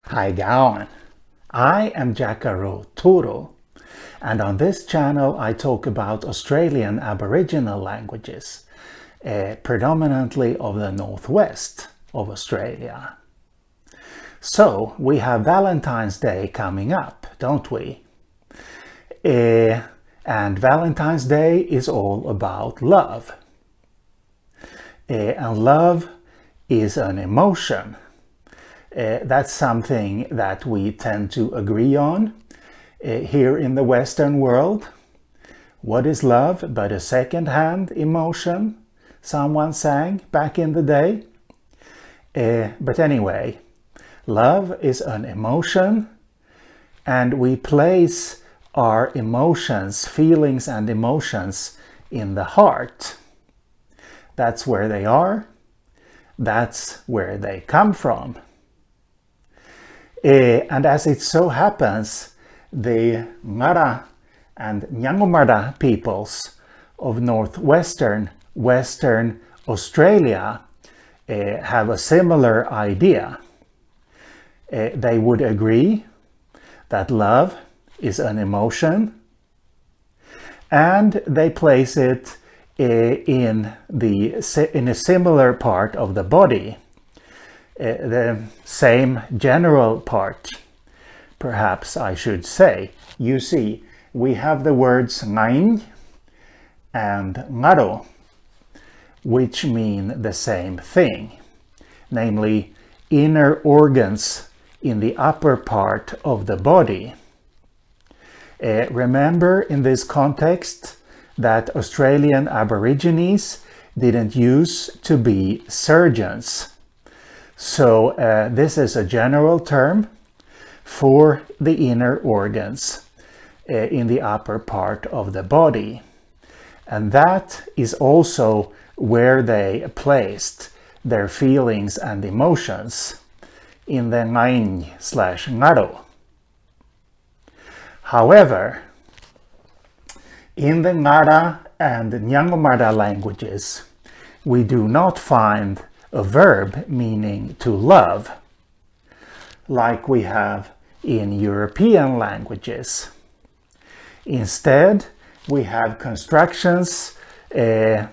Hi going. I am Jacaro Toro, and on this channel I talk about Australian Aboriginal languages, predominantly of the northwest of Australia. So we have Valentine's Day coming up, don't we? And Valentine's Day is all about love. And love is an emotion. That's something that we tend to agree on here in the Western world. What is love but a second-hand emotion? Someone sang back in the day. But anyway, love is an emotion, and we place our emotions, feelings and emotions in the heart. That's where they are. That's where they come from. And as it so happens, the Ngara and Nyangomara peoples of northwestern Western Australia have a similar idea. They would agree that love is an emotion, and they place it in a similar part of the body. The same general part, perhaps I should say. You see, we have the words ngain and ngaro, which mean the same thing, namely inner organs in the upper part of the body. Remember in this context that Australian Aborigines didn't used to be surgeons. So this is a general term for the inner organs in the upper part of the body. And that is also where they placed their feelings and emotions, in the ngain/ngaro. However, in the Ngara and Nyangomara languages, we do not find a verb meaning to love, like we have in European languages. Instead, we have constructions and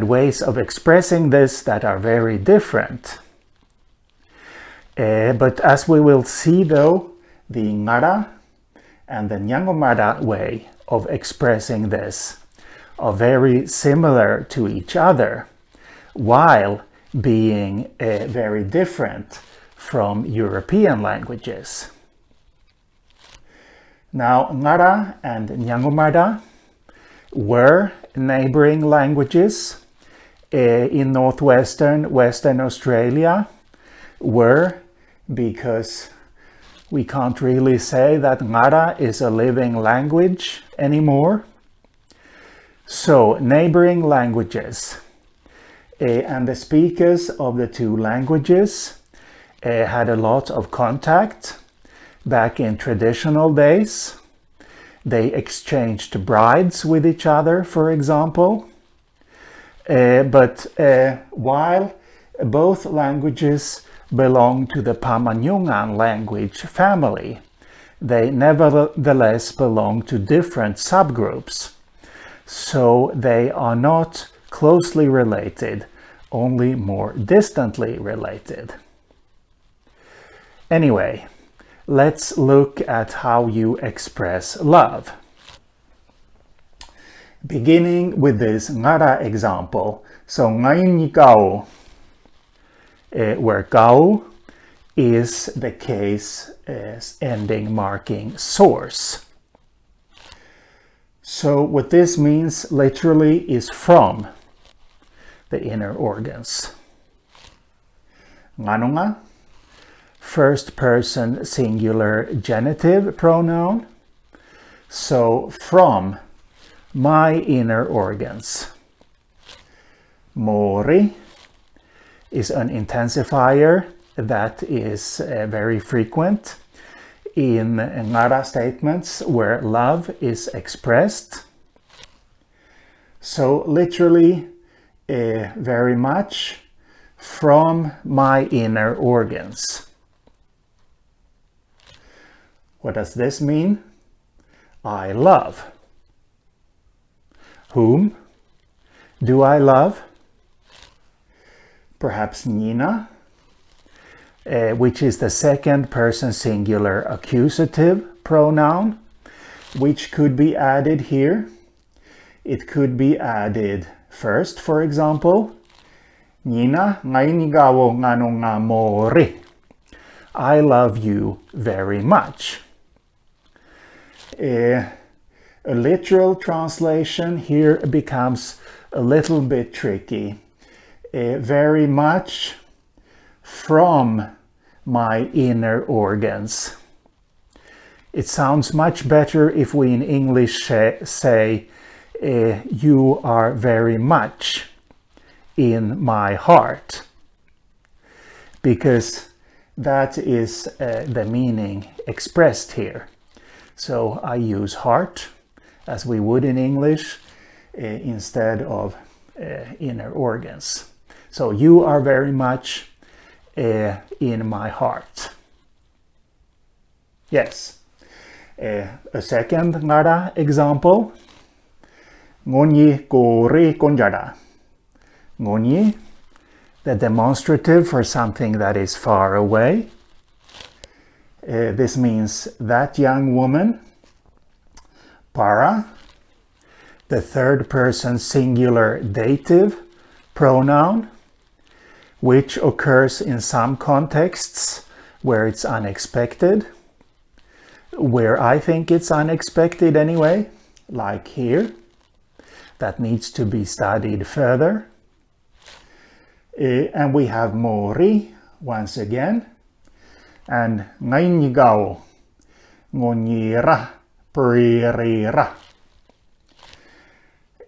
ways of expressing this that are very different. But as we will see though, the Ngara and the Nyangomara way of expressing this are very similar to each other, while being very different from European languages. Now, Ngara and Nyangomara were neighboring languages in northwestern Western Australia, because we can't really say that Ngara is a living language anymore. So, neighboring languages. And the speakers of the two languages had a lot of contact back in traditional days. They exchanged brides with each other, for example. But while both languages belong to the Pama-Nyungan language family, they nevertheless belong to different subgroups. So they are not closely related, only more distantly related. Anyway, let's look at how you express love. Beginning with this Ngara example, so ngain gao, where gao is the case ending marking source. So what this means literally is from the inner organs. Nganunga, first person singular genitive pronoun. So from my inner organs. Mori is an intensifier that is very frequent in Ngara statements where love is expressed. So literally, very much from my inner organs. What does this mean? I love. Whom do I love? Perhaps Nina, which is the second person singular accusative pronoun, which could be added here. It could be added first, for example, Nina, ngainigawo ngano nga mori. I love you very much. A literal translation here becomes a little bit tricky. Very much from my inner organs. It sounds much better if we in English say you are very much in my heart, because that is the meaning expressed here. So I use heart as we would in English instead of inner organs. So you are very much in my heart. Yes. A second ngara example. Ngonyi kori konjara. Ngonyi, the demonstrative for something that is far away. This means that young woman. Para, the third person singular dative pronoun, which occurs in some contexts where it's unexpected, where I think it's unexpected anyway, like here. That needs to be studied further. And we have mori once again, and ngainigao, ngonyira, pririra.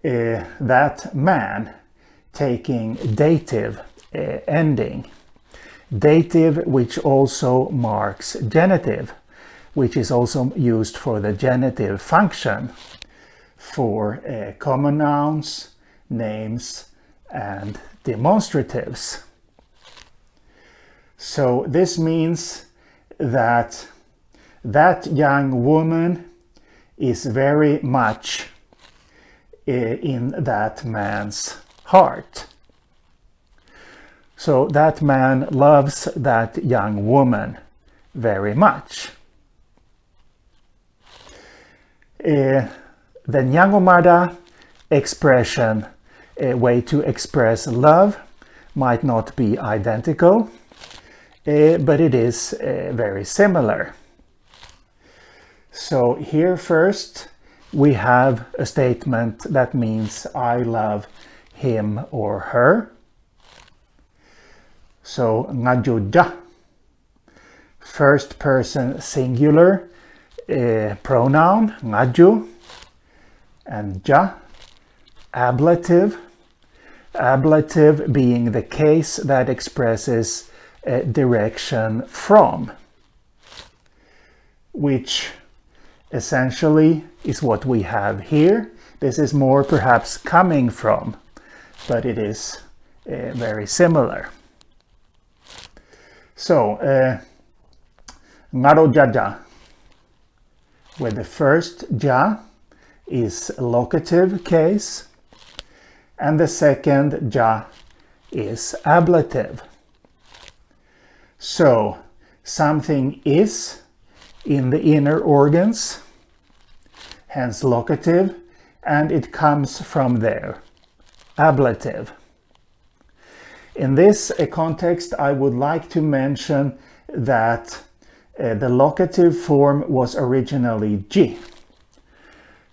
That man taking dative ending. Dative which also marks genitive, which is also used for the genitive function for common nouns, names, and demonstratives. So this means that that young woman is very much in that man's heart. So that man loves that young woman very much. The Nyangomada expression, a way to express love, might not be identical, but it is very similar. So here first we have a statement that means I love him or her. So ngajuja, first person singular pronoun, ngaju, and ja, ablative. Ablative being the case that expresses direction from, which essentially is what we have here. This is more perhaps coming from, but it is very similar. So, ngaro jaja, where the first ja is locative case, and the second ja is ablative. So, something is in the inner organs, hence locative, and it comes from there, ablative. In this context, I would like to mention that the locative form was originally ji.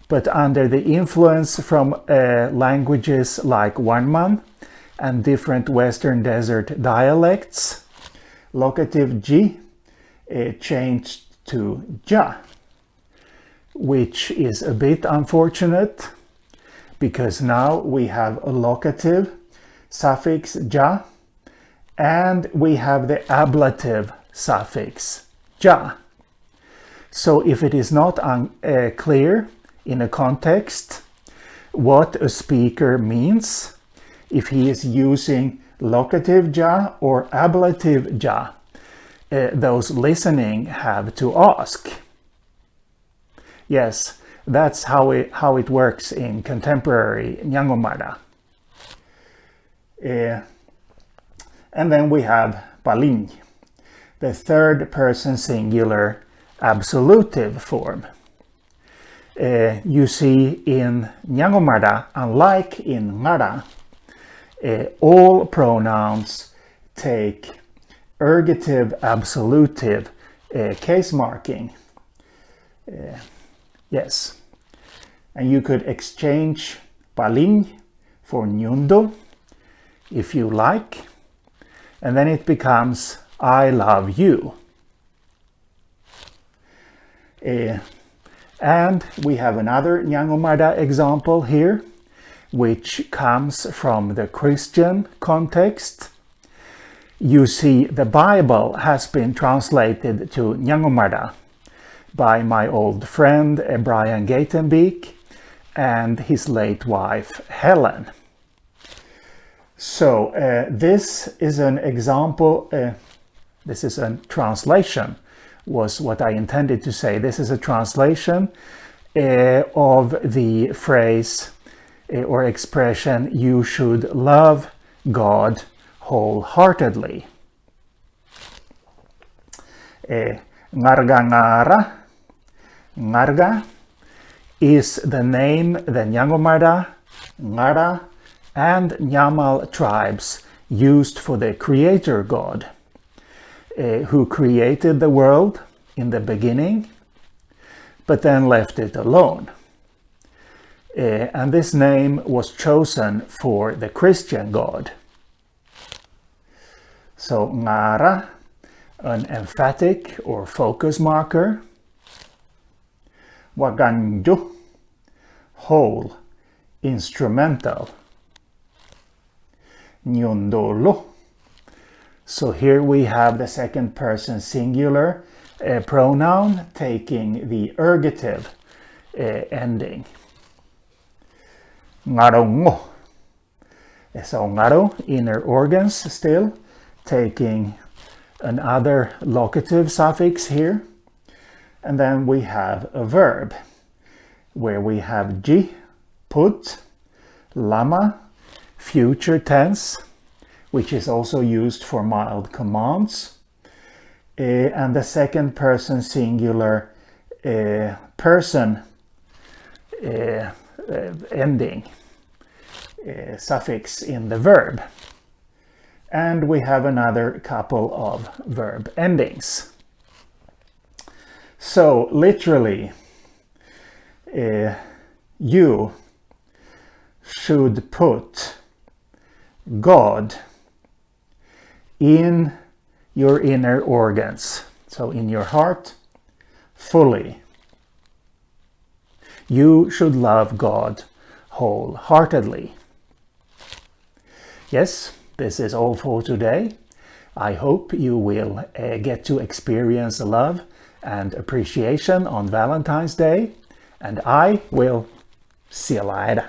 But under the influence from languages like Wanman and different Western Desert dialects, locative ji changed to ja, which is a bit unfortunate because now we have a locative suffix ja and we have the ablative suffix ja. So if it is not clear in a context what a speaker means, if he is using locative ja or ablative ja, those listening have to ask, Yes, that's how it works in contemporary Nyangomara. And then we have palin, the third person singular absolutive form. You see in Nyangomara, unlike in Ngara, all pronouns take ergative absolutive case marking. Yes, and you could exchange palin for nyundo if you like, and then it becomes I love you. And we have another Nyangomara example here, which comes from the Christian context. You see, the Bible has been translated to Nyangomara by my old friend Brian Gatenbeek and his late wife Helen. So this is an example, this is a translation, was what I intended to say. This is a translation of the phrase or expression, you should love God wholeheartedly. Ngarga ngara, ngarga, is the name the Nyangomara, Ngara, and Nyamal tribes used for the creator god, who created the world in the beginning, but then left it alone. And this name was chosen for the Christian god. So Ngara, an emphatic or focus marker. Waganjo, whole, instrumental. Nyondolo. So here we have the second person singular pronoun taking the ergative ending. Ngarongo. So ngaro, inner organs still, taking another locative suffix here. And then we have a verb where we have ji, put, lama, future tense, which is also used for mild commands, and the second person singular person ending suffix in the verb. And we have another couple of verb endings. So literally, you should put God in your inner organs, so in your heart, fully. You should love God wholeheartedly. Yes, this is all for today. I hope you will get to experience love and appreciation on Valentine's Day, and I will see you later.